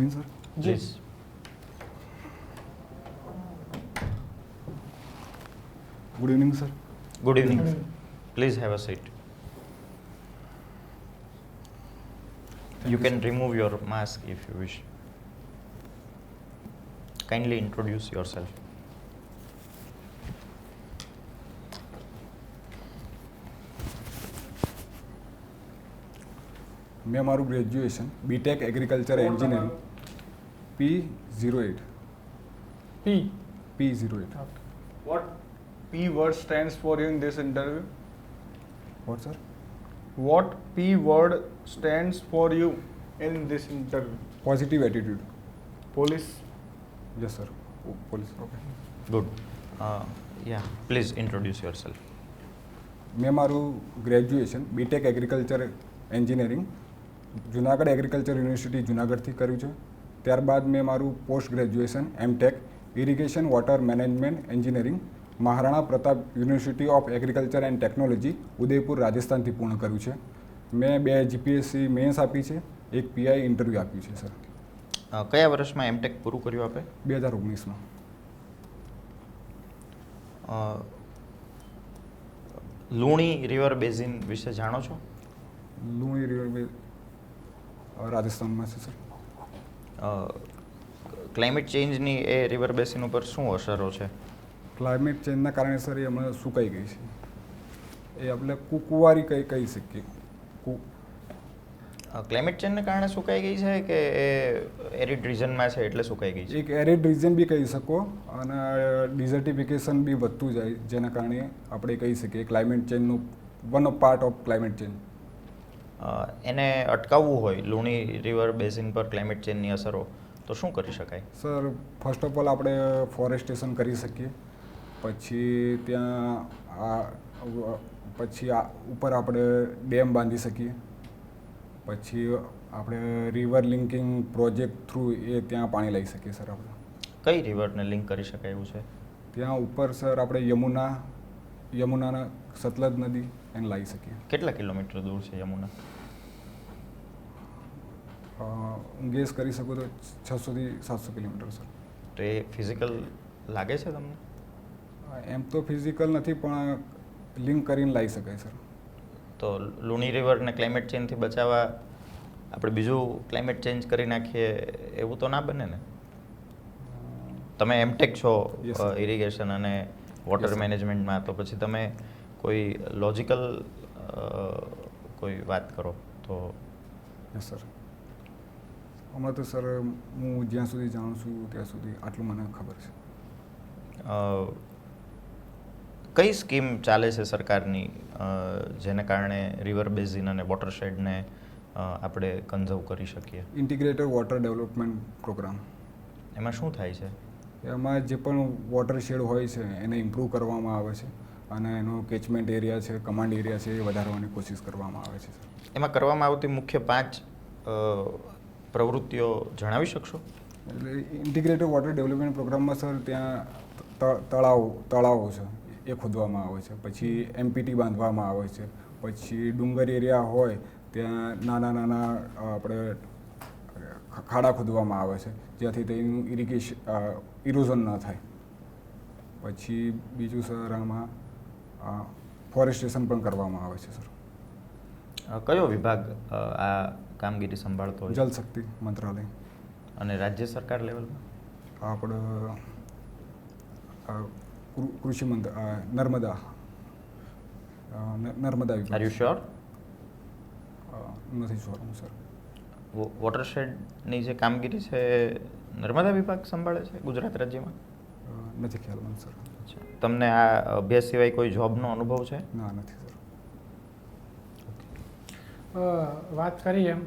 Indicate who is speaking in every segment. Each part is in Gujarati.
Speaker 1: In sir.
Speaker 2: Please.
Speaker 1: Good evening, sir.
Speaker 2: Good evening. Please have a seat. You can remove your mask if you wish. Kindly introduce yourself.
Speaker 1: મેં મારું graduation BTech agriculture engineering P08.
Speaker 3: P.
Speaker 1: P08.
Speaker 3: What P word stands for you in this interview?
Speaker 1: What, sir?
Speaker 3: What P word stands for you in this interview?
Speaker 1: Positive attitude.
Speaker 3: Police.
Speaker 1: Yes, sir. Police. Okay.
Speaker 2: Good. Yeah, please introduce yourself.
Speaker 1: મેં મારું graduation BTech agriculture engineering Junagadh agriculture university જુનાગઢથી કર્યું છે. ત્યારબાદ મેં મારું post graduation M Tech irrigation water management engineering Maharana Pratap university of agriculture and technology Udaipur રાજસ્થાનથી પૂર્ણ કર્યું છે. મેં 2 જીપીએસસી મેન્સ આપી છે, 1 પીઆઈ ઇન્ટરવ્યૂ આપ્યું છે સર.
Speaker 2: કયા વર્ષમાં એમટેક પૂરું કર્યું આપે?
Speaker 1: 2019માં.
Speaker 2: લુણી રિવર બેઝિન વિશે જાણો છો?
Speaker 1: લુણી રિવર રાજસ્થાનમાં છે સર.
Speaker 2: ક્લાઇમેટ ચેન્જની એ રિવર બેસિન ઉપર શું અસરો છે?
Speaker 1: ક્લાઇમેટ ચેન્જના કારણે સર એ હમણાં સુકાઈ ગઈ છે. એ આપણે કુંવારી કહી શકીએ.
Speaker 2: ક્લાઇમેટ ચેન્જને કારણે સુકાઈ ગઈ છે કે એ એરિડ રીજનમાં છે એટલે સુકાઈ ગઈ છે?
Speaker 1: એક એરિડ રીજન બી કહી શકો અને ડિઝર્ટિફિકેશન બી વધતું જાય જેના કારણે આપણે કહી શકીએ ક્લાઇમેટ ચેન્જનું one of part of climate change.
Speaker 2: એને અટકાવવું હોય લુણી રિવર બેઝિન પર ક્લાઇમેટ ચેન્જની અસરો તો શું કરી શકાય?
Speaker 1: સર ફર્સ્ટ ઓફ ઓલ આપણે ફોરેસ્ટેશન કરી શકીએ, પછી ત્યાં ઉપર આપણે ડેમ બાંધી શકીએ, પછી આપણે રિવર લિંકિંગ પ્રોજેક્ટ થ્રુ એ ત્યાં પાણી લઈ શકીએ સર. આપણે
Speaker 2: કઈ રિવરને લિંક કરી શકાય એવું છે?
Speaker 1: ત્યાં ઉપર સર આપણે યમુનાના સતલજ નદી એને લાવી શકીએ.
Speaker 2: કેટલા કિલોમીટર દૂર છે યમુના?
Speaker 1: હું ગેસ કરી શકું તો 600 થી 700 કિલોમીટર સર.
Speaker 2: તો એ ફિઝિકલ લાગે છે તમને?
Speaker 1: એમ તો ફિઝિકલ નથી પણ લિંક કરીને લાવી શકાય સર.
Speaker 2: તો લુણી રિવરને ક્લાઇમેટ ચેન્જથી બચાવવા આપણે બીજું ક્લાઇમેટ ચેન્જ કરી નાખીએ એવું તો ના બને ને? તમે એમટેક છો
Speaker 1: Yes, sir.
Speaker 2: ઇરિગેશન અને વોટર
Speaker 1: Yes, sir.
Speaker 2: મેનેજમેન્ટમાં, તો પછી તમે કોઈ લોજિકલ કોઈ વાત કરો તો.
Speaker 1: Yes sir. હમણાં તો સર હું જ્યાં સુધી જાણું છું ત્યાં સુધી આટલું મને ખબર છે.
Speaker 2: કઈ સ્કીમ ચાલે છે સરકારની જેને કારણે રિવર બેઝિન અને વોટરશેડને આપણે કન્ઝર્વ કરી શકીએ?
Speaker 1: Integrated water development programme.
Speaker 2: એમાં શું થાય છે?
Speaker 1: એમાં જે પણ વોટરશેડ હોય છે એને ઇમ્પ્રૂવ કરવામાં આવે છે અને એનો કેચમેન્ટ એરિયા છે, કમાન્ડ એરિયા છે એ વધારવાની કોશિશ કરવામાં આવે છે સર.
Speaker 2: એમાં કરવામાં આવતી મુખ્ય 5 પ્રવૃત્તિઓ જણાવી શકશો?
Speaker 1: એટલે ઇન્ટિગ્રેટેડ વોટર ડેવલપમેન્ટ પ્રોગ્રામમાં સર ત્યાં તળાવો છે એ ખોદવામાં આવે છે, પછી એમપીટી બાંધવામાં આવે છે, પછી ડુંગર એરિયા હોય ત્યાં નાના આપણે ખાડા ખોદવામાં આવે છે જ્યાંથી તેનું ઇરોઝન ન થાય. પછી બીજું સર આમાં ફોરેસ્ટેશન પણ કરવામાં આવે છે સર.
Speaker 2: કયો વિભાગ આ કામગીરી સંભાળતો હોય?
Speaker 1: જલશક્તિ મંત્રાલય.
Speaker 2: અને રાજ્ય સરકાર લેવલમાં?
Speaker 1: આપણે કૃષિ નર્મદા વિભાગ.
Speaker 2: Are you sure?
Speaker 1: નથી શ્યોર હું સર.
Speaker 2: વોટરશેડની જે કામગીરી છે નર્મદા વિભાગ સંભાળે છે ગુજરાત રાજ્યમાં?
Speaker 1: નથી ખ્યાલ મને સર.
Speaker 2: તમને આ અભ્યાસ સિવાય કોઈ જોબનો અનુભવ છે?
Speaker 1: ના નથી સર.
Speaker 4: વાત કરીએ એમ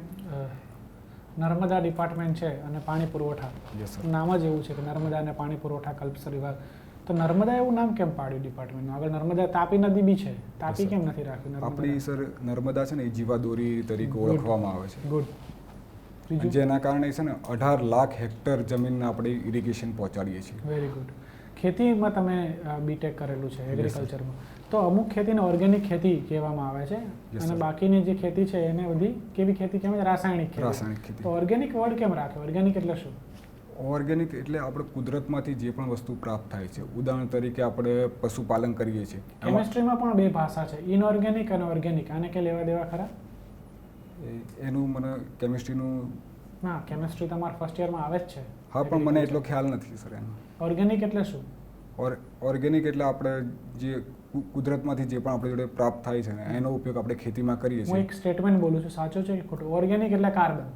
Speaker 4: નર્મદા ડિપાર્ટમેન્ટ છે અને પાણી પુરવઠા,
Speaker 1: યસ સર.
Speaker 4: નામ જ એવું છે કે નર્મદા અને પાણી પુરવઠા કલ્પસર વિભાગ. તો નર્મદા એવું નામ કેમ પાડ્યું ડિપાર્ટમેન્ટનું? આગળ નર્મદા તાપી નદી બી છે, તાપી કેમ નથી રાખ્યું?
Speaker 1: આપણી સર નર્મદા છે ને એ જીવાદોરી તરીકે ઓળખવામાં આવે છે.
Speaker 4: ગુડ.
Speaker 1: જેના કારણે છે ને 18 લાખ હેક્ટર જમીનને આપણે ઇરિગેશન પહોંચાડીએ છીએ.
Speaker 4: Very good. ખેતીમાં તમે બીટેક કરેલું છે એગ્રીકલ્ચરમાં, તો અમુક ખેતીને ઓર્ગેનિક ખેતી કહેવામાં આવે છે
Speaker 1: Yes,
Speaker 4: અને
Speaker 1: sir.
Speaker 4: બાકીની જે ખેતી છે એને બધી કેવી ખેતી કહેવાય? રાસાયણિક
Speaker 1: રાસાયણિક
Speaker 4: ખેતી.
Speaker 1: ખેતી.
Speaker 4: તો ઓર્ગેનિક વર્ડ કેમ રાખ્યો? ઓર્ગેનિક એટલે શું?
Speaker 1: ઓર્ગેનિક એટલે આપણે કુદરતમાંથી જે પણ વસ્તુ પ્રાપ્ત થાય છે, ઉદાહરણ તરીકે આપણે પશુપાલન કરીએ છીએ એમાં
Speaker 4: કેમેસ્ટ્રીમાં પણ બે ભાષા છે, ઇનઓર્ગેનિક અને ઓર્ગેનિક. આને કે લેવા દેવા ખરા?
Speaker 1: એનું મને કેમિસ્ટ્રીનું
Speaker 4: ના, કેમેસ્ટ્રી તમારા ફર્સ્ટ યરમાં આવે જ છે.
Speaker 1: હા પણ મને એટલો ખ્યાલ નથી સર એનો.
Speaker 4: ઓર્ગેનિક એટલે શું?
Speaker 1: ઓર્ગેનિક એટલે આપણે જે કુદરતમાંથી જે પણ આપણી જોડે પ્રાપ્ત થાય છે ને એનો ઉપયોગ આપણે ખેતીમાં કરીએ
Speaker 4: હું
Speaker 1: છીએ.
Speaker 4: એક સ્ટેટમેન્ટ બોલું છું, સાચું છે કે ખોટું? ઓર્ગેનિક એટલે કાર્બન.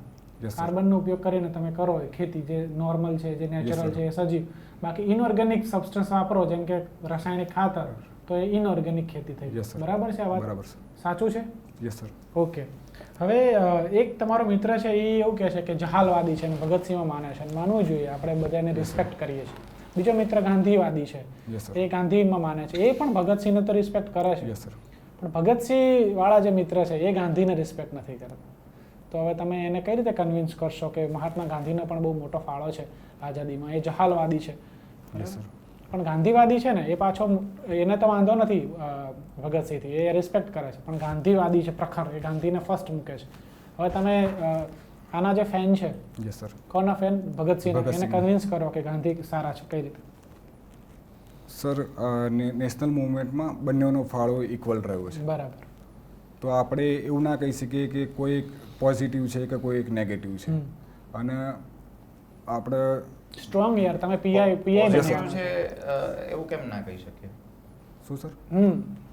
Speaker 1: Yes, sir.
Speaker 4: કાર્બનનો ઉપયોગ કરીને તમે કરો એ ખેતી, જે નોર્મલ છે, જે નેચરલ
Speaker 1: sir.
Speaker 4: છે, એ સજીવ. બાકી ઇનઓર્ગેનિક સબસ્ટન્સ વાપરો, જેમ કે રાસાયણિક ખાતર, તો એ ઇનઓર્ગેનિક ખેતી થઈ.
Speaker 1: Yes, sir.
Speaker 4: બરાબર છે આ વાત?
Speaker 1: બરાબર સર.
Speaker 4: સાચું છે?
Speaker 1: Yes sir.
Speaker 4: ઓકે. હવે એક તમારો મિત્ર છે એ એવું કહે છે કે જહાલવાદી છે અને ભગતસિંહમાં માને છે, અને માનવું જોઈએ, આપણે બધાને રિસ્પેક્ટ કરીએ છીએ. બીજો મિત્ર ગાંધીવાદી છે,
Speaker 1: યસ સર.
Speaker 4: એ ગાંધીમાં માને છે, એ પણ ભગતસિંહને તો રિસ્પેક્ટ કરે છે.
Speaker 1: Yes sir.
Speaker 4: પણ ભગતસિંહ વાળા જે મિત્ર છે એ ગાંધીને રિસ્પેક્ટ નથી કરતા. તો હવે તમે એને કઈ રીતે કન્વિન્સ કરશો કે મહાત્મા ગાંધીનો પણ બહુ મોટો ફાળો છે આઝાદીમાં? એ જહાલવાદી છે.
Speaker 1: Yes sir.
Speaker 4: પણ ગાંધીવાદી છે ને એ પાછો, એને તો વાંધો નથી ભગતસિંહથી, એ રિસ્પેક્ટ કરે છે. પણ ગાંધીવાદી છે પ્રખર, એ ગાંધીને ફર્સ્ટ મૂકે છે. હવે તમે આના જે ફેન છે,
Speaker 1: યસ સર.
Speaker 4: કોના ફેન? ભગતસિંહ. એને
Speaker 1: ભગતસિંહ.
Speaker 4: કન્વિન્સ કરો કે ગાંધી સારા છે. કઈ રીતે?
Speaker 1: સર નેશનલ મુવમેન્ટમાં બંનેનો ફાળો ઇક્વલ રહ્યો છે.
Speaker 4: બરાબર.
Speaker 1: તો આપણે એવું ના કહી શકીએ કે કોઈ એક પોઝિટિવ છે કે કોઈ એક નેગેટિવ છે. અને આપણે
Speaker 4: સ્ટ્રોંગ યાર, તમે પીઆઈ
Speaker 2: પોઝિટિવ છે એવું કેમ ના કહી શકીએ?
Speaker 1: શું સર?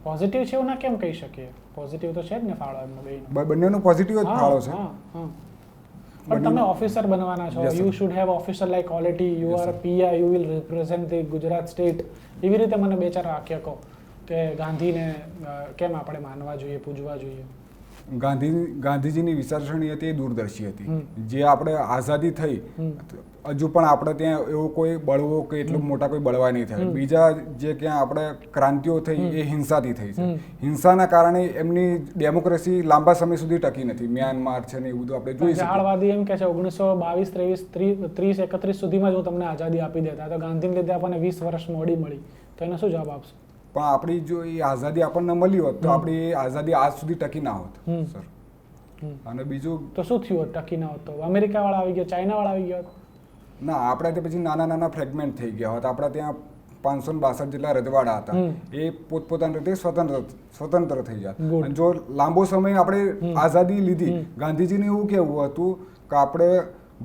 Speaker 4: પોઝિટિવ છે એવું ના કેમ કહી શકીએ? પોઝિટિવ તો છે જ ને ફાળો એમનો બેયનો.
Speaker 1: બંનેનો પોઝિટિવ જ ફાળો છે.
Speaker 4: પણ તમે ઓફિસર બનવાના છો,
Speaker 1: Yes, sir.
Speaker 4: You should have officer like quality, you
Speaker 1: Yes,
Speaker 4: are
Speaker 1: sir.
Speaker 4: PI, you will represent the Gujarat state. એવી રીતે મને બે ચાર વાક્ય કહો કે ગાંધીને કેમ આપણે માનવા જોઈએ, પૂજવા જોઈએ.
Speaker 1: ગાંધીજીની વિચારસરણી હતી એ દૂરદર્શી હતી. જે આપણે આઝાદી થઈ, હજુ પણ આપણે ત્યાં એવો કોઈ બળવો કે એટલો મોટા કોઈ બળવા નહીં થયા. બીજા જે ક્યાં આપણે ક્રાંતિઓ થઈ એ હિંસાથી થઈ છે. હિંસાના કારણે એમની ડેમોક્રેસી લાંબા સમય સુધી ટકી નથી. મ્યાનમાર છે ને એવું બધું આપણે જોઈ શકીએ.
Speaker 4: જહાળવાદી એમ કે છે 1922, 23, 30, 31 સુધીમાં જ હું તમને આઝાદી આપી દેતા, તો ગાંધીને લીધે આપણને 20 વર્ષ મોડી મળી. તો એનો શું જવાબ આપશો?
Speaker 1: પણ આપણી જો એ આઝાદી આપણને મળી હોત તો આપણી એ આઝાદી આજ સુધી ટકી ના હોત સર. અને બીજું
Speaker 4: તો શું થયું હોત ટકી ના હોત તો? અમેરિકા વાળા આવી ગયા, ચાઇના વાળા આવી ગયા?
Speaker 1: ના, આપણે તે પછી નાના નાના ફ્રેગમેન્ટ થઈ ગયા હોત. આપણા ત્યાં 562 જેટલા રજવાડા હતા. એ પોતપોતાની રીતે સ્વતંત્ર થઈ જાત.
Speaker 4: Good.
Speaker 1: અને જો લાંબો સમય આપણે આઝાદી લીધી, ગાંધીજીને એવું કહેવું હતું કે આપણે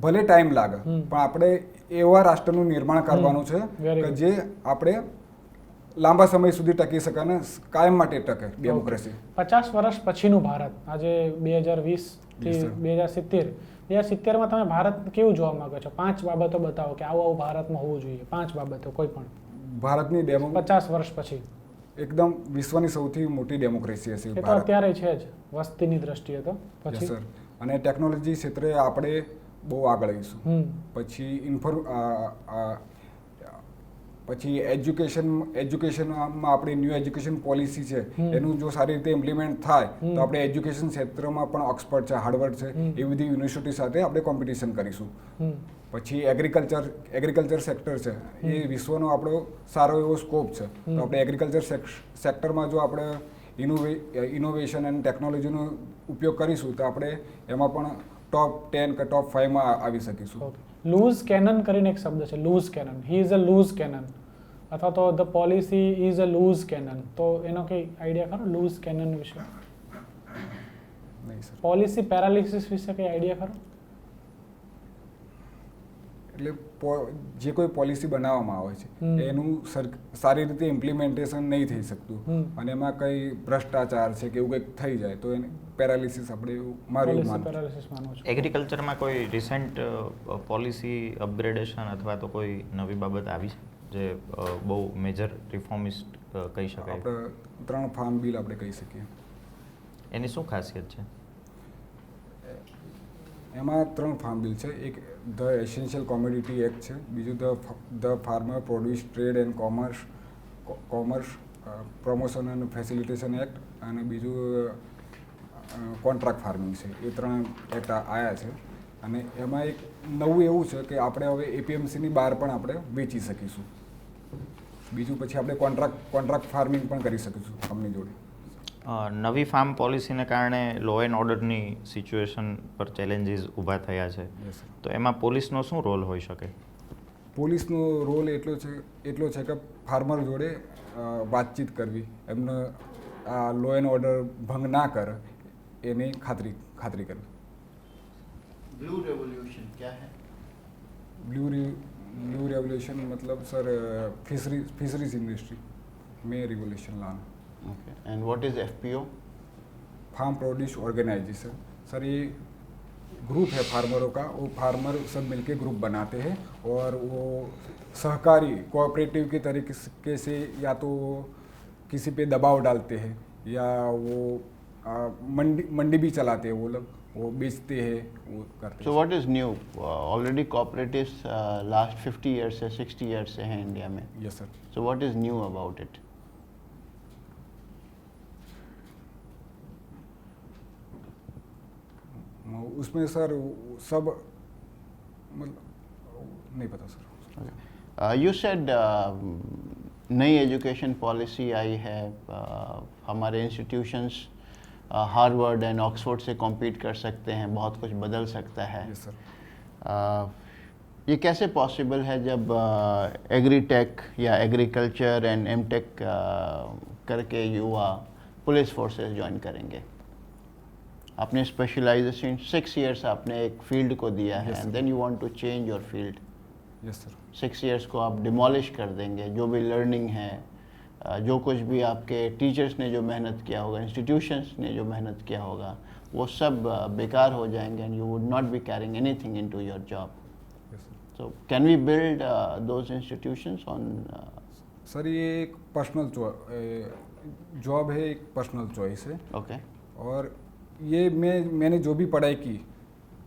Speaker 1: ભલે ટાઈમ લાગે પણ આપણે એવા રાષ્ટ્રનું નિર્માણ કરવાનું છે
Speaker 4: Very
Speaker 1: કે
Speaker 4: good.
Speaker 1: જે આપણે લાંબા સમય સુધી ટકી શકે અને કાયમ માટે ટકે ડેમોક્રેસી.
Speaker 4: 50 વર્ષ પછીનું ભારત, આજે 2020 થી
Speaker 1: Yes, sir.
Speaker 4: 2070માં તમે ભારત કેવું જોવા માંગો છો? 5 બાબતો બતાવો કે આવું આવું ભારતમાં હોવું જોઈએ. 5 બાબતો કોઈ પણ
Speaker 1: ભારતની
Speaker 4: 50 વર્ષ પછી.
Speaker 1: એકદમ વિશ્વની સૌથી મોટી ડેમોક્રેસી હશે
Speaker 4: એ તો
Speaker 1: ભારત.
Speaker 4: અત્યારે છે જ, વસ્તીની દ્રષ્ટિએ તો.
Speaker 1: Yes,
Speaker 4: પછી
Speaker 1: sir. અને ટેકનોલોજી ક્ષેત્રે આપણે બહુ આગળ આવીશું. પછી એજ્યુકેશનમાં આપણે ન્યૂ એજ્યુકેશન પોલિસી છે એનું જો સારી રીતે ઇમ્પ્લિમેન્ટ થાય તો આપણે એજ્યુકેશન ક્ષેત્રમાં પણ ઓક્સફર્ડ છે, હાર્વર્ડ છે, એ બધી યુનિવર્સિટી સાથે આપણે કોમ્પિટિશન કરીશું. પછી એગ્રીકલ્ચર સેક્ટર છે એ વિશ્વનો આપણો સારો એવો સ્કોપ છે. તો આપણે એગ્રીકલ્ચર સેક્ટરમાં જો આપણે ઇનોવેશન અને ટેકનોલોજીનો ઉપયોગ કરીશું તો આપણે એમાં પણ ટોપ 10 કે ટોપ 5માં આવી શકીશું.
Speaker 4: લૂઝ કેનન કરીને એક શબ્દ છે, loose cannon. He is a loose cannon, અથવા તો the policy is a loose cannon. તો એનો કઈ આઈડિયા ખરો લૂઝ કેનન વિશે?
Speaker 1: નહીં સર.
Speaker 4: પોલિસી પેરાલિસિસ વિશે કઈ આઈડિયા ખરો?
Speaker 1: એટલે જે કોઈ પોલિસી બનાવવામાં આવે છે એનું સારી રીતે ઇમ્પ્લિમેન્ટેશન નહીં થઈ શકતું અને એમાં કંઈ ભ્રષ્ટાચાર છે કે એવું કંઈક થઈ જાય તો એને પેરાલિસિસ આપણે મારું એવું
Speaker 4: પોલિસી
Speaker 1: માનવું.
Speaker 4: પેરાલિસિસ માનો છો?
Speaker 2: એગ્રીકલ્ચરમાં કોઈ રિસેન્ટ પોલિસી અપગ્રેડેશન અથવા તો કોઈ નવી બાબત આવી છે જે બહુ મેજર રિફોર્મિસ્ટ કહી શકાય?
Speaker 1: આપણે 3 ફાર્મ બિલ આપણે કહી શકીએ.
Speaker 2: એની શું ખાસિયત છે?
Speaker 1: એમાં 3 ફાર્મ બિલ છે. એક ધ એસેન્શિયલ કોમોડિટી એક્ટ છે, બીજું the farmer produce trade and commerce promotion and facilitation act, અને બીજું કોન્ટ્રાક્ટ ફાર્મિંગ છે. એ 3 એક્ટ આવ્યા છે. અને એમાં એક નવું એવું છે કે આપણે હવે એપીએમસીની બહાર પણ આપણે વેચી શકીશું. બીજું પછી આપણે કોન્ટ્રાક્ટ ફાર્મિંગ પણ કરી શકીશું કંપની જોડે.
Speaker 2: નવી ફાર્મ પોલિસીને કારણે લો એન્ડ ઓર્ડરની સિચ્યુએશન પર ચેલેન્જીસ ઊભા થયા છે,
Speaker 1: યસ સર.
Speaker 2: તો એમાં પોલીસનો શું રોલ હોઈ શકે?
Speaker 1: પોલીસનો રોલ એટલો છે કે ફાર્મર જોડે વાતચીત કરવી, એમને આ લો એન્ડ ઓર્ડર ભંગ ના કરે એની ખાતરી કરવી.
Speaker 5: ब्लू रेवोल्यूशन क्या है?
Speaker 1: ब्लू रेवोल्यूशन मतलब सर फिशरीज इंडस्ट्री में रिवोल्यूशन लाना.
Speaker 5: Okay. And what is FPO?
Speaker 1: Farm produce organisation sir, ये ग्रुप है फार्मरों का, वो फार्मर सब मिलके ग्रुप बनाते हैं और वो सहकारी कोऑपरेटिव के तरीके से या तो किसी पे दबाव डालते हैं या वो मंडी भी चलाते हैं, वो लोग वो बेचते हैं, वो करते
Speaker 5: So
Speaker 1: हैं.
Speaker 5: what is new? Already cooperatives last 50 years से 60 years से हैं इंडिया में.
Speaker 1: Yes sir.
Speaker 5: So what is new about it?
Speaker 1: उसमें सर सब मतलब नहीं पता सर.
Speaker 5: You said नई एजुकेशन पॉलिसी आई है, हमारे इंस्टीट्यूशंस हार्वर्ड एंड ऑक्सफोर्ड से कॉम्पीट कर सकते हैं, बहुत कुछ बदल सकता है.
Speaker 1: Yes sir.
Speaker 5: ये कैसे पॉसिबल है जब एग्रीटेक या एग्रीकल्चर एंड एमटेक करके युवा पुलिस फोर्सेस ज्वाइन करेंगे? आपने स्पेशलाइजेशन 6 इयर्स आपने एक फील्ड को दिया है
Speaker 1: Yes,
Speaker 5: and
Speaker 1: sir.
Speaker 5: Then you want to change your field.
Speaker 1: Yes sir.
Speaker 5: 6 years को आप डिमोलिश कर देंगे, जो भी लर्निंग है, जो कुछ भी आपके टीचर्स ने जो मेहनत किया होगा, इंस्टीट्यूशंस ने जो मेहनत किया होगा, वो सब बेकार हो जाएंगे and you would not be carrying anything into your job.
Speaker 1: Yes sir.
Speaker 5: So can we build those institutions on?
Speaker 1: Sir ये एक पर्सनल जॉब है, एक पर्सनल चॉइस है.
Speaker 5: Okay.
Speaker 1: और ये मैंने जो भी पढ़ाई की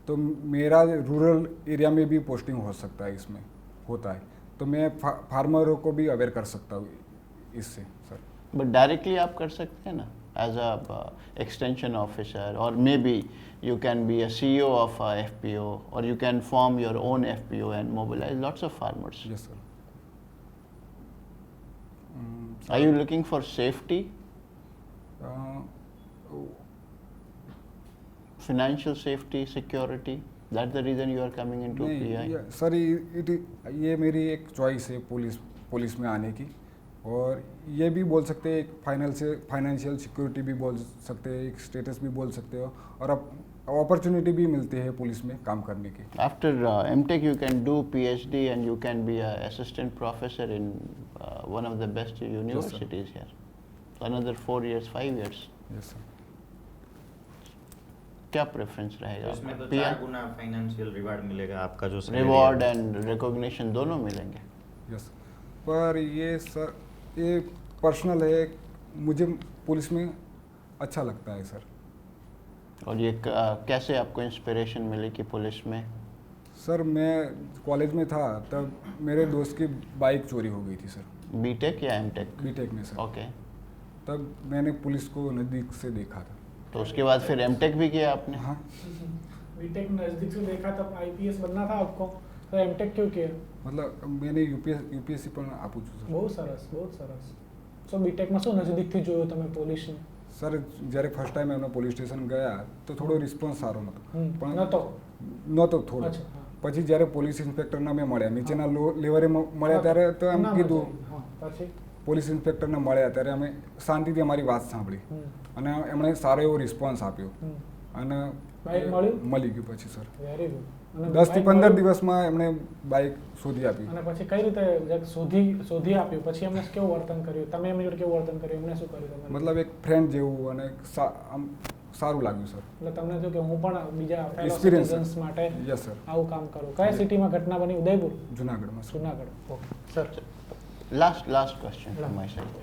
Speaker 1: तो मेरा रूरल एरिया में भी पोस्टिंग हो सकता है, इसमें होता है, तो मैं फार्मरों को भी अवेयर कर सकता हूँ इससे सर.
Speaker 5: But directly आप कर सकते हैं ना, as a extension officer, or maybe you can be a CEO of a FPO, or you can form your own FPO and mobilize lots of farmers.
Speaker 1: Yes sir.
Speaker 5: Are you looking for safety, financial safety, security? That's the reason you are coming into PI?
Speaker 1: Sir ये मेरी एक चॉइस है पुलिस में आने की, और ये भी बोल सकते हैं एक फाइनेंशियल सिक्योरिटी भी बोल सकते हैं, एक स्टेटस भी बोल सकते हो, और अब अपॉर्चुनिटी भी मिलती है पुलिस में काम करने की.
Speaker 5: After MTech, you can do PhD and you can be an assistant professor in one of the best universities here. So another 4 years, 5 years.
Speaker 1: Yes sir.
Speaker 5: क्या प्रेफरेंस रहेगा?
Speaker 2: इसमें तो 4 गुना फाइनेंशियल रिवार्ड मिलेगा आपका, जो
Speaker 5: रिवॉर्ड एंड रिकॉग्निशन दोनों मिलेंगे.
Speaker 1: यस. पर ये सर ये पर्सनल है, मुझे पुलिस में अच्छा लगता है सर.
Speaker 5: और ये कैसे आपको इंस्पिरेशन मिली कि पुलिस में?
Speaker 1: सर मैं कॉलेज में था तब मेरे दोस्त की बाइक चोरी हो गई थी सर,
Speaker 5: बीटेक या एमटेक?
Speaker 1: बीटेक में सर.
Speaker 5: ओके.
Speaker 1: तब मैंने पुलिस को नज़दीक से देखा था.
Speaker 5: तो उसके बाद फिर एमटेक भी किया आपने?
Speaker 1: हाँ.
Speaker 4: बीटेक नज़दीक से देखा तब आईपीएस बनना था आपको, तो एमटेक क्यों किया?
Speaker 1: मतलब मैंने યુપીએસસી પણ આપું છું સર.
Speaker 4: બહુ સરસ, બહુ સરસ. સો બીટેકમાં શું નજીકથી જોયું તમે પોલીસને?
Speaker 1: સર જ્યારે ફર્સ્ટ ટાઈમ એમના પોલીસ સ્ટેશન ગયા તો થોડો રિસ્પોન્સ સારો નહોતો, પણ નહોતો થોડો.
Speaker 4: અચ્છા, હા.
Speaker 1: પછી જ્યારે પોલીસ ઇન્સ્પેક્ટરને અમે મળ્યા, નીચેના લેવલે મળ્યા ત્યારે તો એમ
Speaker 4: ના
Speaker 1: કીધું,
Speaker 4: મજા આવી. હા, પછી?
Speaker 1: પોલીસ ઇન્સ્પેક્ટરને મળ્યા ત્યારે અમે શાંતિથી અમારી વાત સાંભળી અને એમણે સારો એવો રિસ્પોન્સ આપ્યો અને
Speaker 4: બાઇક મળ્યું?
Speaker 1: મળી ગયું પછી સર.
Speaker 4: Very good.
Speaker 1: 10 થી 15 દિવસમાં એમણે બાઇક શોધી આપી.
Speaker 4: અને પછી કઈ રીતે શોધી આપ્યું? પછી એમણે કેવું વર્તન કર્યું? તમે એમની જોડે કેવું વર્તન કર્યું? એમણે શું કર્યું તમારે?
Speaker 1: મતલબ એક ફ્રેન્ડ જેવું અને આમ સારું લાગ્યું સર.
Speaker 4: એટલે તમને જો કે હું પણ બીજા ફેલો
Speaker 1: Experience,
Speaker 4: સિટીઝન્સ માટે
Speaker 1: યસ સર.
Speaker 4: આવું કામ કરું. કયા સિટીમાં ઘટના બની? ઉદયપુર,
Speaker 1: જુનાગઢમાં sir.
Speaker 4: Junagadh. Okay sir.
Speaker 5: Last question from my side.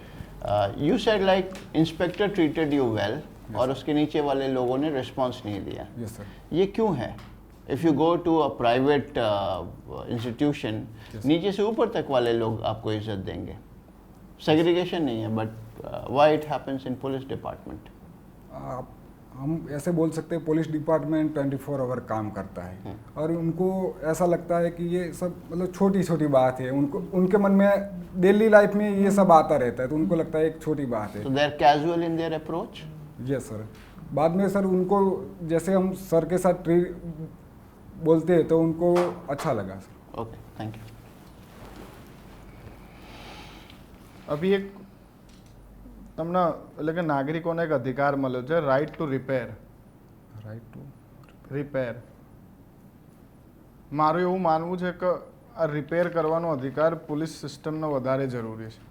Speaker 5: You said like inspector treated you well, और उसके नीचे वाले लोगों ने रिस्पॉन्स नहीं दिया.
Speaker 1: Yes sir.
Speaker 5: ये क्यों है? If you go to a private institution, नीचे से ऊपर तक वाले लोग आपको इज्जत देंगे. सेग्रीगेशन नहीं है, but why it happens in police department?
Speaker 1: हम ऐसे बोल सकते हैं पुलिस डिपार्टमेंट 24 आवर काम करता है और उनको ऐसा लगता है कि ये सब मतलब छोटी छोटी बात है, उनको उनके मन में डेली लाइफ में ये सब आता रहता है, तो उनको लगता है एक छोटी बात है।
Speaker 5: So they're casual in their approach?
Speaker 1: Yes sir. बाद में सर उनको जैसे हम सर के साथ ट्री बोलते हैं तो उनको अच्छा लगा सर।
Speaker 5: Okay, thank you.
Speaker 3: અભી એક તમને એટલે કે નાગરિકોને એક અધિકાર મળ્યો છે, right to repair.
Speaker 1: Right to
Speaker 3: repair મારું એવું માનવું છે કે આ રિપેર કરવાનો અધિકાર પોલીસ સિસ્ટમનો વધારે જરૂરી છે.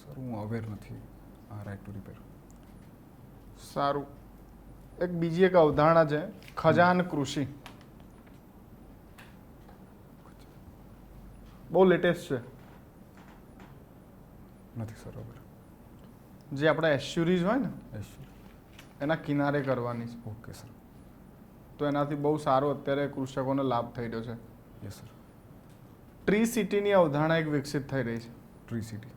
Speaker 1: સર હું અવેર નથી આ રાઈટ ટુ રિપેર.
Speaker 3: સારું. એક બીજી એક અવધારણા છે ખજાન કૃષિ. બહુ લેટેસ્ટ છે.
Speaker 1: નથી સર અવેર.
Speaker 3: જે આપણા એસ્યુરીઝ હોય ને
Speaker 1: યસ સર.
Speaker 3: એના કિનારે કરવાની છે.
Speaker 1: Okay sir.
Speaker 3: તો એનાથી બહુ સારો અત્યારે કૃષકોને લાભ થઈ રહ્યો છે.
Speaker 1: Yes sir.
Speaker 3: ટ્રી સિટીની અવધારણા એક વિકસિત થઈ રહી છે.
Speaker 1: Tree city.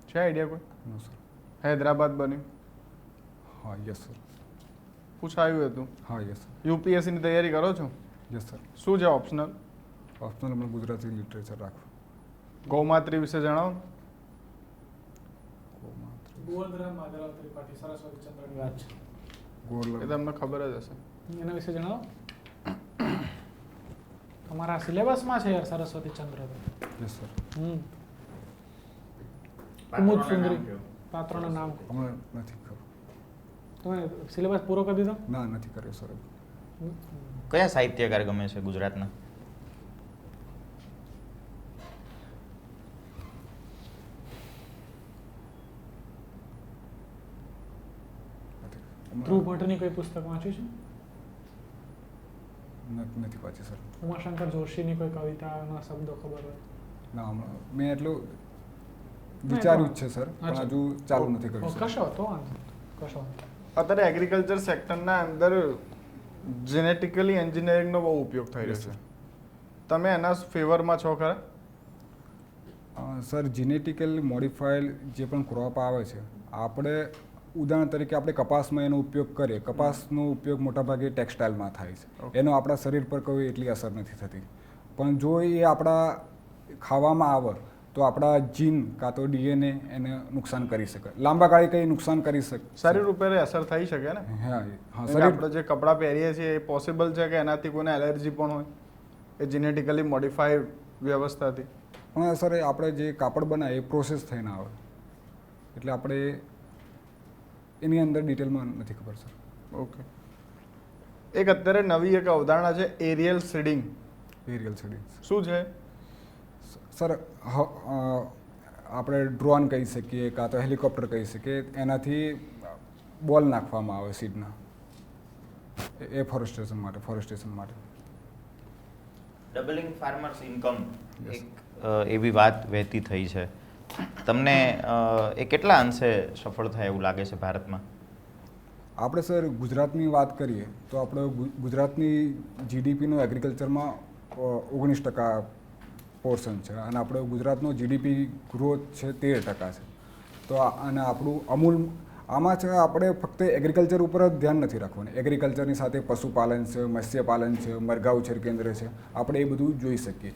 Speaker 3: છે આઈડિયા કોઈ?
Speaker 1: નો સર.
Speaker 3: હૈદરાબાદ બન્યું,
Speaker 1: હા યસ સર.
Speaker 3: પૂછાયું હતું.
Speaker 1: હા યસ સર.
Speaker 3: યુપીએસસીની તૈયારી કરો છો?
Speaker 1: Yes sir.
Speaker 3: શું છે ઓપ્શનલ?
Speaker 1: ઓપ્શનલ અમે ગુજરાતી લિટરેચર રાખો.
Speaker 3: ગૌમાત્રી વિશે જણાવો.
Speaker 4: ગોવર્ધન માધવરાવ ત્રિપાઠી સરસ્વતીચંદ્રની વાત છે,
Speaker 3: એ તમને ખબર જ હશે.
Speaker 4: એના વિશે જણાવો. તમારા સિલેબસમાં છે યાર સરસ્વતીચંદ્ર તો.
Speaker 1: Yes sir.
Speaker 4: કુમુદ સુંદરી પાત્રોના નામ
Speaker 1: અમને નથી ખબર.
Speaker 4: તમે સિલેબસ પૂરો કરી દીધો?
Speaker 1: ના નથી કર્યો સર.
Speaker 2: કયા સાહિત્યકાર ગમે છે ગુજરાતના?
Speaker 4: ધ્રુવ ભટ્ટની કોઈ પુસ્તક વાંચ્યું છે?
Speaker 1: નથી વાંચી સર.
Speaker 4: ઉમાશંકર જોશીની કોઈ કવિતાના શબ્દો ખબર હોય?
Speaker 1: ના હમણાં મેં એટલું વિચાર્યું જ છે સર, પણ
Speaker 4: અચ્છા.
Speaker 1: હજુ ચાલુ નથી કર્યું સર.
Speaker 4: કશો તો વાંધો નહીં, કશો વાંધો નહીં.
Speaker 3: અત્યારે એગ્રીકલ્ચર સેક્ટરના અંદર જેનેટિકલી એન્જિનિયરિંગનો બહુ ઉપયોગ થઈ રહ્યો છે. તમે એના ફેવરમાં છો ખરા?
Speaker 1: સર જીનેટિકલી મોડિફાઈડ જે પણ ક્રોપ આવે છે, આપણે ઉદાહરણ તરીકે આપણે કપાસમાં એનો ઉપયોગ કરીએ. કપાસનો ઉપયોગ મોટાભાગે ટેક્સટાઇલમાં થાય છે.
Speaker 3: Okay.
Speaker 1: એનો આપણા શરીર પર કોઈ એટલી અસર નથી થતી, પણ જો એ આપણા ખાવામાં આવે તો આપણા જીન કાં તો ડીએનએ એને નુકસાન કરી શકે, લાંબા ગાળે કંઈ નુકસાન કરી શકે.
Speaker 3: શરીર ઉપર એ અસર થઈ શકે ને?
Speaker 1: હા હા
Speaker 3: એટલે
Speaker 1: શરીર
Speaker 3: આપણે જે કપડાં પહેરીએ છીએ એ પોસિબલ છે કે એનાથી કોઈને એલર્જી પણ હોય એ જીનેટિકલી મોડિફાઈડ વ્યવસ્થાથી?
Speaker 1: પણ સર એ આપણે જે કાપડ બનાવે એ પ્રોસેસ થઈને આવે, એટલે આપણે એની અંદર ડિટેલમાં નથી ખબર સર.
Speaker 3: ઓકે. એક અત્યારે નવી એક અવધારણા છે એરિયલ સીડિંગ.
Speaker 1: એરિયલ સીડિંગ
Speaker 3: શું છે?
Speaker 1: સર આપણે ડ્રોન કહી શકીએ કાં તો હેલિકોપ્ટર કહી શકીએ, એનાથી બોલ નાખવામાં આવે સીડના, એ ફોરેસ્ટેશન માટે.
Speaker 2: Doubling farmers income
Speaker 1: Yes.
Speaker 2: એક એવી વાત વહેતી થઈ છે. તમને એ કેટલા અંશે સફળ થાય એવું લાગે છે ભારતમાં?
Speaker 1: આપણે સર ગુજરાતની વાત કરીએ તો આપણે ગુજરાતની જીડીપીનો એગ્રીકલ્ચરમાં 19% પોર્શન છે અને આપણો ગુજરાતનો જીડીપી ગ્રોથ છે 13% છે. તો અને આપણું અમૂલ આમાં છે આપણે ફક્ત એગ્રીકલ્ચર ઉપર જ ધ્યાન નથી રાખવાનું. એગ્રીકલ્ચરની સાથે પશુપાલન છે, મત્સ્યપાલન છે, મરઘા ઉછેર કેન્દ્ર છે, આપણે એ બધું જોઈ શકીએ.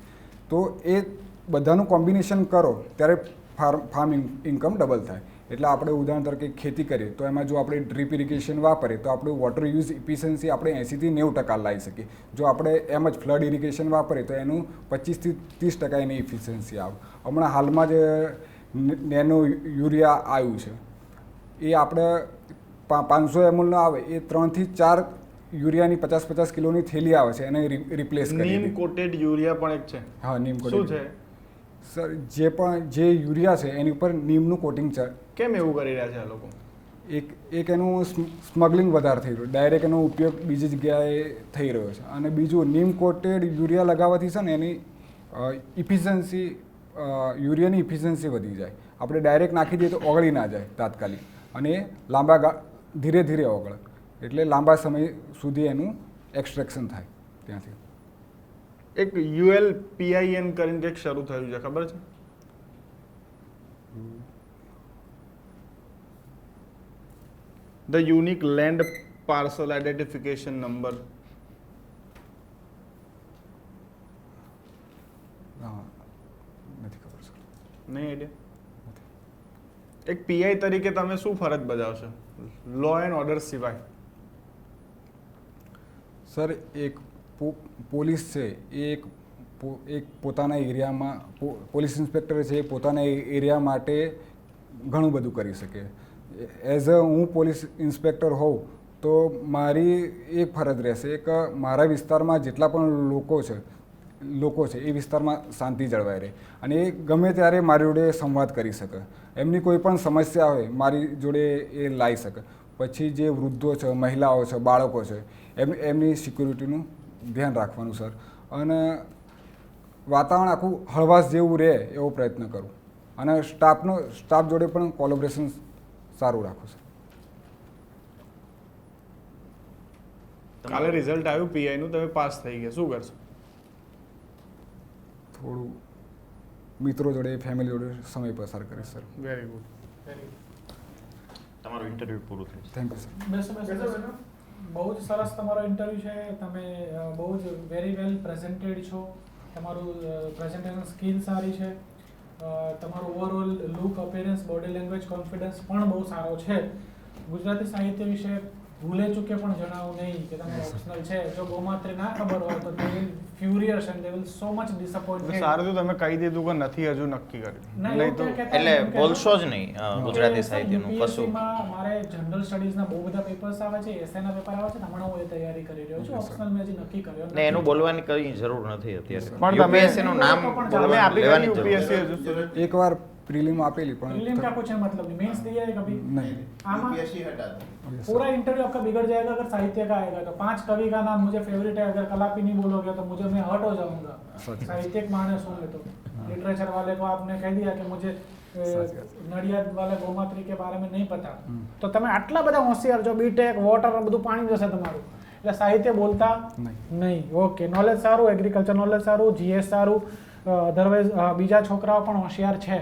Speaker 1: તો એ બધાનું કોમ્બિનેશન કરો ત્યારે ફાર્મ ઇન્કમ ડબલ થાય. એટલે આપણે ઉદાહરણ તરીકે ખેતી કરીએ તો એમાં જો આપણે ડ્રીપ ઇરિગેશન વાપરીએ તો આપણું વોટર યુઝ ઇફિશિયન્સી આપણે 80 થી 90% લાવી શકીએ. જો આપણે એમ જ ફ્લડ ઇરિગેશન વાપરીએ તો એનું 25 થી 30% એની ઇફિશિયન્સી આવે. હમણાં હાલમાં જ નેનો યુરિયા આવ્યું છે, એ આપણે 500 ml નો આવે એ 3 થી 4 યુરિયાની 50 કિલોની થેલી આવે છે, એને રિપ્લેસ કરી
Speaker 3: નીમ
Speaker 1: દીધી.
Speaker 3: કોટેડ યુરિયા પણ એક છે.
Speaker 1: હા નીમ
Speaker 3: શું
Speaker 1: કોટેડ.
Speaker 3: છે?
Speaker 1: સર જે યુરિયા છે એની ઉપર નીમનું કોટિંગ છે.
Speaker 3: કેમ એવું કરી રહ્યા છે આ લોકો?
Speaker 1: એક એનું સ્મગલિંગ વધારે થઈ રહ્યું, ડાયરેક્ટ એનો ઉપયોગ બીજી જગ્યાએ થઈ રહ્યો છે. અને બીજું નીમ કોટેડ યુરિયા લગાવવાથી છે ને એની ઇફિશિયન્સી યુરિયાની ઇફિશિયન્સી વધી જાય. આપણે ડાયરેક્ટ નાખી દઈએ તો ઓગળી ના જાય તાત્કાલિક, અને ધીરે ધીરે ઓગળે, એટલે લાંબા સમય સુધી એનું એક્સટ્રેક્શન થાય ત્યાંથી.
Speaker 3: એક ULPIN કરીને કંઈક શરૂ થયું છે, ખબર છે? The unique land parcel identification number.
Speaker 1: હા, નથી ખબર સર.
Speaker 3: નહીં આઈડિયા. એક પીઆઈ તરીકે તમે શું ફરજ બજાવશો લો એન્ડ ઓર્ડર સિવાય?
Speaker 1: સર એક પોલીસ છે એ એક પોતાના એરિયામાં પોલીસ ઇન્સ્પેક્ટર છે એ પોતાના એરિયા માટે ઘણું બધું કરી શકે. એઝ અ હું પોલીસ ઇન્સ્પેક્ટર હોઉં તો મારી એક ફરજ રહેશે કે મારા વિસ્તારમાં જેટલા પણ લોકો છે એ વિસ્તારમાં શાંતિ જળવાઈ રહે અને એ ગમે ત્યારે મારી જોડે સંવાદ કરી શકે. એમની કોઈ પણ સમસ્યા હોય મારી જોડે એ લાવી શકે. પછી જે વૃદ્ધો છે, મહિલાઓ છે, બાળકો છે, એમની સિક્યુરિટીનું ધ્યાન રાખવાનું સર. અને વાતાવરણ આખું હળવાશ જેવું રહે એવો પ્રયત્ન કરું અને સ્ટાફ જોડે પણ કોલેબોરેશન સારું રાખું સર.
Speaker 3: કાલે રિઝલ્ટ આવ્યું પીઆઈ નું, તમે પાસ થઈ ગયા, શું કરશો?
Speaker 1: થોડું મિત્રો જોડે ફેમિલી જોડે સમય પસાર કરીશ સર.
Speaker 3: Very good.
Speaker 2: તમારું ઇન્ટરવ્યુ પૂરું થયું.
Speaker 1: Thank you sir.
Speaker 4: બેસો. બહુ જ સરસ તમારો ઇન્ટરવ્યુ છે. તમે બહુ જ વેરી વેલ પ્રેઝન્ટેડ છો. તમારું પ્રેઝન્ટેશન સ્કિલ સારી છે. તમારું overall look, appearance, body language, confidence પણ બહુ સારો છે. ગુજરાતી સાહિત્ય વિશે ભૂલે ચૂકે પણ જણાવું નહીં કે તમે ઓપ્શનલ છે. જો ગૌમાત્રી ના ખબર હોય તો they will furious and they will so much disappointed.
Speaker 3: સારું તો તમે કહી દીધું કે નથી હજુ નક્કી કર્યું.
Speaker 4: ના,
Speaker 3: નહીં તો
Speaker 4: એવું કહેતા
Speaker 2: એટલે
Speaker 4: એમ કહેતા
Speaker 2: બોલશો જ નહીં ગુજરાતી સાહિત્યનું
Speaker 4: UPSC
Speaker 2: કશું.
Speaker 4: માં મારે જનરલ સ્ટડીઝના બહુ બધા પેપર્સ આવે છે, એસએના પેપર આવે છે. હમણાં હું એ તૈયારી કરી રહ્યો છું. ઓપ્શનલ મેં હજી નક્કી કર્યો
Speaker 2: ને એનું બોલવાની કઈ જરૂર નથી અત્યારે.
Speaker 3: પણ તમે-
Speaker 2: UPSC નું નામ
Speaker 3: તમે આપી
Speaker 2: લેવાની
Speaker 3: દીધી
Speaker 2: જરૂર
Speaker 3: UPSC
Speaker 2: નથી.
Speaker 3: હજુ સુધી?
Speaker 1: એકવાર प्रीलिम આપેલી પણ
Speaker 4: प्रीलिम का कुछ है मतलब नहीं, मेंस दिया है कभी?
Speaker 1: नहीं.
Speaker 4: आमा
Speaker 5: यूपीएससी हटा दो.
Speaker 4: पूरा इंटरव्यू आपका बिगड़ जाएगा अगर साहित्य का आएगा तो. 5 कवि का नाम मुझे फेवरेट है, अगर कलापी नहीं बोलोगे तो मुझे मैं हर्ट हो जाऊंगा.
Speaker 1: सच है.
Speaker 4: साहित्यिक मानस हूँ मैं तो. लिटरेचर वाले को आपने कह दिया कि मुझे
Speaker 1: सच है.
Speaker 4: नडियाद वाले गौमात्री के बारे में नहीं पता तो તમે આટલા બધા હોશિયાર છો, બીટેક વોટર બધું પાણી જશે તમારું, એટલે સાહિત્ય બોલતા નહીં. ઓકે, નોલેજ સારું, એગ્રીકલ્ચર નોલેજ સારું, જીએસ સારું, અધરવાઇઝ બીજા છોકરાઓ પણ હોશિયાર છે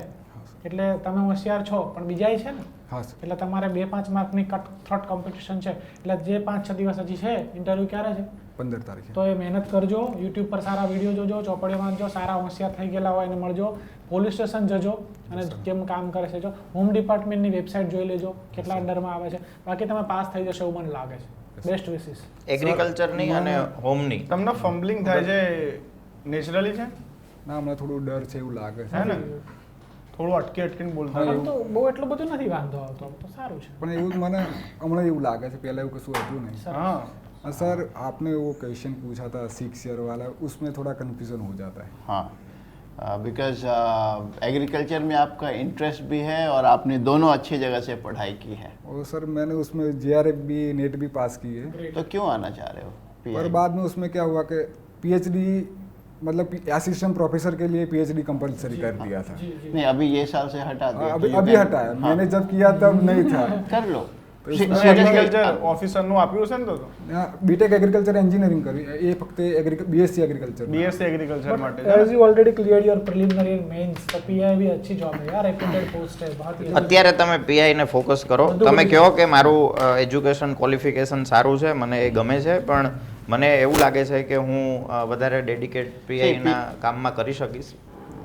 Speaker 4: એટલે તમે હોશિયાર છો પણ બીજાય છે ને,
Speaker 1: હા સર.
Speaker 4: એટલે તમારે 2-5 માર્કની થર્ડ કોમ્પિટિશન છે. એટલે જે 5-6 દિવસ હજી છે, ઇન્ટરવ્યુ ક્યારે છે?
Speaker 1: 15 તારીખે.
Speaker 4: તો એ મહેનત કરજો, યુટ્યુબ પર સારા વિડીયો જોજો, ચોપડીઓ વાંચજો, સારા હોશિયાર થઈ ગયેલા હોય એને મળજો, પોલીસ સ્ટેશન જજો અને કેમ કામ કરે છે જો હોમ ડિપાર્ટમેન્ટની વેબસાઇટ જોઈ લેજો કેટલા અંડરમાં આવે છે. બાકી તમે પાસ થઈ જશો એવું મને લાગે છે. Best wishes.
Speaker 2: એગ્રીકલ્ચરની અને હોમની
Speaker 3: તમને ફમ્બલિંગ થાય છે નેચરલી છે?
Speaker 1: ના, હમણાં થોડું ડર છે એવું લાગે છે.
Speaker 3: હે ને? થોડું અટકીને બોલતા
Speaker 1: હા,
Speaker 4: પણ તો બહુ એટલું બધું નથી વાંધો આવતો, તો સારું છે.
Speaker 1: પણ એવું મને હમણાં એવું લાગે છે, પહેલાં એવું કશું હતું નહીં.
Speaker 4: સરસ.
Speaker 3: हाँ
Speaker 1: सर आपने वो क्वेश्चन पूछा था 6 ईयर वाला, उसमें थोड़ा कन्फ्यूजन हो जाता है.
Speaker 5: हाँ, बिकॉज एग्रीकल्चर में आपका इंटरेस्ट भी है और आपने दोनों अच्छी जगह से पढ़ाई की है,
Speaker 1: और सर मैंने उसमें JRF भी नेट भी पास की है,
Speaker 4: Great.
Speaker 5: तो क्यों आना चाह रहे हो
Speaker 1: पर
Speaker 5: PI?
Speaker 1: बाद में उसमें क्या हुआ कि PhD मतलब असिस्टेंट प्रोफेसर के लिए PhD कंपलसरी कर दिया था.
Speaker 4: जी जी.
Speaker 5: नहीं, अभी ये साल से हटा दिया. तो
Speaker 1: अभी
Speaker 5: you
Speaker 1: अभी
Speaker 5: can-
Speaker 1: हटाया.
Speaker 5: हाँ,
Speaker 1: मैंने जब किया तब नहीं था.
Speaker 5: कर लो.
Speaker 1: तो इसमें
Speaker 3: એગ્રીકલ્ચર ઓફિસરનું આપ્યું છે ને તો
Speaker 1: બીટેક એગ્રીકલ્ચર એન્જિનિયરિંગ કર્યું, એ ફક્ત BSc એગ્રીકલ્ચર.
Speaker 3: બીએસસી એગ્રીકલ્ચર માટે
Speaker 4: But as you already cleared your preliminary and mains, तो PI भी अच्छी जॉब है यार, रेप्यूटेड पोस्ट है, बहुत ही
Speaker 2: અત્યારે તમે પીઆઈ ને ફોકસ કરો.
Speaker 4: બધું
Speaker 2: તમે
Speaker 4: બધું.
Speaker 2: કહો કે મારું એજ્યુકેશન ક્વોલિફિકેશન સારું છે, મને એ ગમે છે, પણ મને એવું લાગે છે કે હું વધારે ડેડિકેટ પીઆઈ ના કામમાં કરી શકીશ.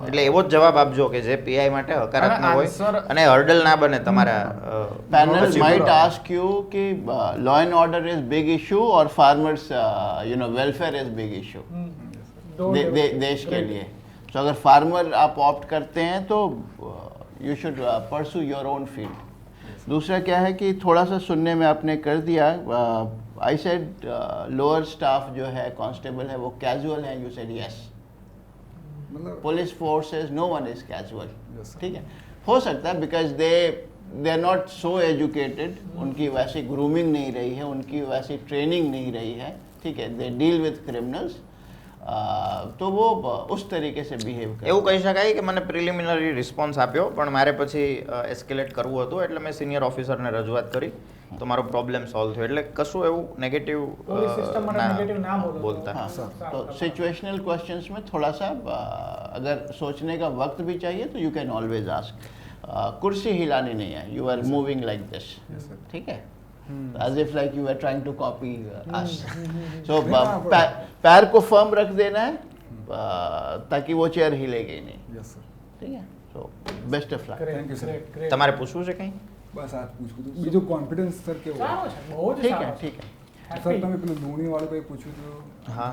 Speaker 2: એટલે એવો જ જવાબ આપજો કે જે પીઆઈ માટે હકારાત્મક
Speaker 3: અને
Speaker 2: હોય
Speaker 3: answer-
Speaker 2: અને હર્ડલ ના બને તમારા
Speaker 5: Panel
Speaker 2: પછી
Speaker 5: might
Speaker 2: બરાબર.
Speaker 5: ask you कि law and order is big issue or farmers welfare is big issue देश के लिए. तो अगर फार्मर आप ऑप्ट करते हैं तो you should pursue your own field. दूसरा क्या है कि थोड़ा सा सुनने में आपने कर दिया, आई सेड लोअर स्टाफ जो है कांस्टेबल है वो कैजुअल है, यू सेड यस.
Speaker 1: मतलब
Speaker 5: police forces no one is casual.
Speaker 1: Yes, sir.
Speaker 5: ठीक है, हो सकता है because they are not so educated, उनकी वैसी ग्रूमिंग नहीं रही है, उनकी वैसी ट्रेनिंग नहीं रही है. ठीक है, दे डील विथ क्रिमिनल्स, तो वो उस तरीके से बिहेव कर.
Speaker 2: એવું કહી શકાય કે મને પ્રિલિમિનરી રિસ્પોન્સ આપ્યો પણ મારે પછી એસ્કેલેટ કરવું હતું એટલે મેં સિનિયર ઓફિસરને રજૂઆત કરી તો મારો પ્રોબ્લેમ સોલ્વ થયો. એટલે કશું એવું નેગેટિવ
Speaker 4: पुलिस सिस्टम में नेगेटिव ना बोलो
Speaker 2: बोलता
Speaker 5: हाँ,
Speaker 4: हाँ,
Speaker 5: तो सिचुएशनल क्वेश्चंस में थोड़ा सा अगर सोचने का वक्त भी चाहिए तो यू कैन ऑलवेज आस्क. कुर्सी हिलानी नहीं है, you are moving like this.
Speaker 1: Yes, sir.
Speaker 5: ठीक है, as if like you were trying to copy us. So
Speaker 1: नहीं, ना,
Speaker 5: पैर को फर्म रख देना है ताकि वो चेयर हिलेगी नहीं.
Speaker 1: Yes sir.
Speaker 5: ठीक है. So best of luck.
Speaker 1: Thank you, sir.
Speaker 4: Great
Speaker 2: તમારે પૂછવું છે કંઈ?
Speaker 1: બસ આ જ પૂછવું હતું. બીજું કોન્ફિડન્સ સર કેવું?
Speaker 4: સારો છે બહુ જ
Speaker 5: ठीक
Speaker 4: સારો
Speaker 5: है
Speaker 4: છે
Speaker 5: ठीक है.
Speaker 1: સર તમે પેલું લુણી વાળું કંઈ પૂછ્યું હતું
Speaker 2: હા,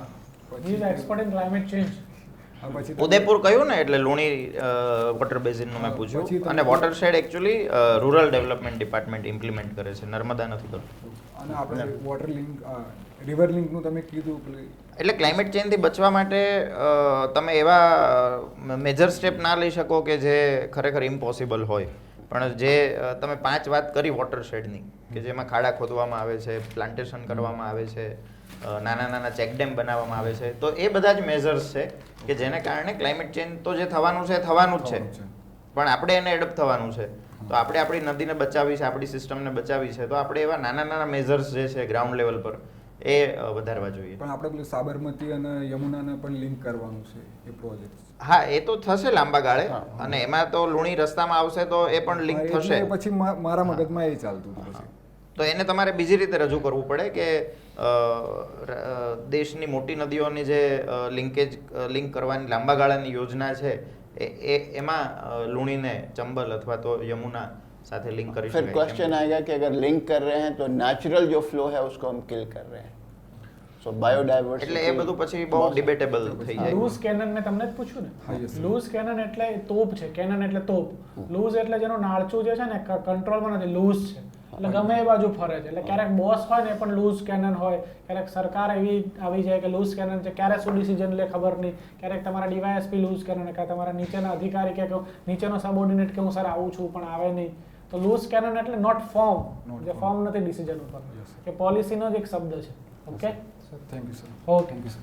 Speaker 4: he is expert in climate change.
Speaker 1: પછી તમે-
Speaker 2: ઉદયપુર કહ્યું ને એટલે લુણી વોટર બેઝિનનું મેં
Speaker 1: પછી
Speaker 2: પૂછ્યું.
Speaker 1: તમે-
Speaker 2: અને watershed actually rural development department implement કરે છે, નર્મદા નથી કરતું.
Speaker 1: અને આપણે વોટર લિંક રિવર લિંકનું તમે કીધું પેલું
Speaker 2: એટલે ક્લાઇમેટ ચેન્જથી બચવા માટે તમે એવા મેજર સ્ટેપ ના લઈ શકો કે જે ખરેખર ઇમ્પોસિબલ હોય, પણ જે તમે 5 વાત કરી વોટરશેડની, કે જેમાં ખાડા ખોદવામાં આવે છે, પ્લાન્ટેશન કરવામાં આવે છે, નાના નાના ચેકડેમ બનાવવામાં આવે છે, તો એ બધા જ મેજર્સ છે કે જેને કારણે ક્લાઇમેટ ચેન્જ તો જે થવાનું છે થવાનું જ છે, પણ આપણે એને એડપ્ટ થવાનું છે. તો આપણે આપણી નદીને બચાવી છે, આપણી સિસ્ટમને બચાવી છે, તો આપણે એવા નાના નાના મેજર્સ જે છે ગ્રાઉન્ડ લેવલ પર એ વધારવા જોઈએ.
Speaker 1: પણ આપણે પેલું સાબરમતી અને યમુનાને પણ લિંક કરવાનું છે એ પ્રોજેક્ટ.
Speaker 2: હા, એ તો થશે લાંબા ગાળે, અને એમાં તો લુણી રસ્તામાં આવશે તો એ પણ લિંક થશે.
Speaker 1: પછી મારા મગજમાં એ ચાલતું હતું પછી.
Speaker 2: તો એને તમારે બીજી રીતે રજૂ કરવું પડે કે દેશની મોટી નદીઓની જે લિંક કરવાની લાંબા ગાળાની યોજના છે એમાં લુણીને ચંબલ અથવા તો યમુના સાથે લિંક કરી
Speaker 5: फिर
Speaker 2: શકાય.
Speaker 5: क्वेश्चन आएगा कि अगर लिंक कर रहे हैं तो नेचुरल जो फ्लो है उसको हम किल कर रहे हैं. So biodiversity.
Speaker 2: એટલે એ બધું પછી બહુ ડિબેટેબલ થઈ જાય.
Speaker 4: લૂઝ કેનન મેં તમને જ પૂછ્યું
Speaker 1: હા,
Speaker 4: ને.
Speaker 1: yes, sir.
Speaker 4: લૂઝ કેનન એટલે તોપ છે, કેનન એટલે તોપ. લૂઝ એટલે જેનું નાળચું જે છે ને કંટ્રોલમાં નથી, લૂઝ છે. એટલે ગમે એ બાજુ ફરે છે. એટલે ક્યારેક બોસ હોય ને એ પણ લૂઝ કેનન હોય, ક્યારેક સરકાર એવી આવી જાય કે લૂઝ કેનન છે, ક્યારે શું ડિસિઝન લે ખબર નહીં, ક્યારેક તમારા ડીવાયએસપી લૂઝ કેનન, કે તમારા નીચેના અધિકારી કે નીચેનો સબઓર્ડિનેટ કે હું સર આવું છું પણ આવે નહીં. તો લૂઝ કેનન એટલે નોટ ફોર્મ, જે ફોર્મ નથી ડિસિઝન ઉપર,
Speaker 1: Yes, sir.
Speaker 4: કે પોલિસીનો જ એક શબ્દ છે. Okay,
Speaker 1: thank you sir.
Speaker 4: Okay.
Speaker 1: Thank you sir.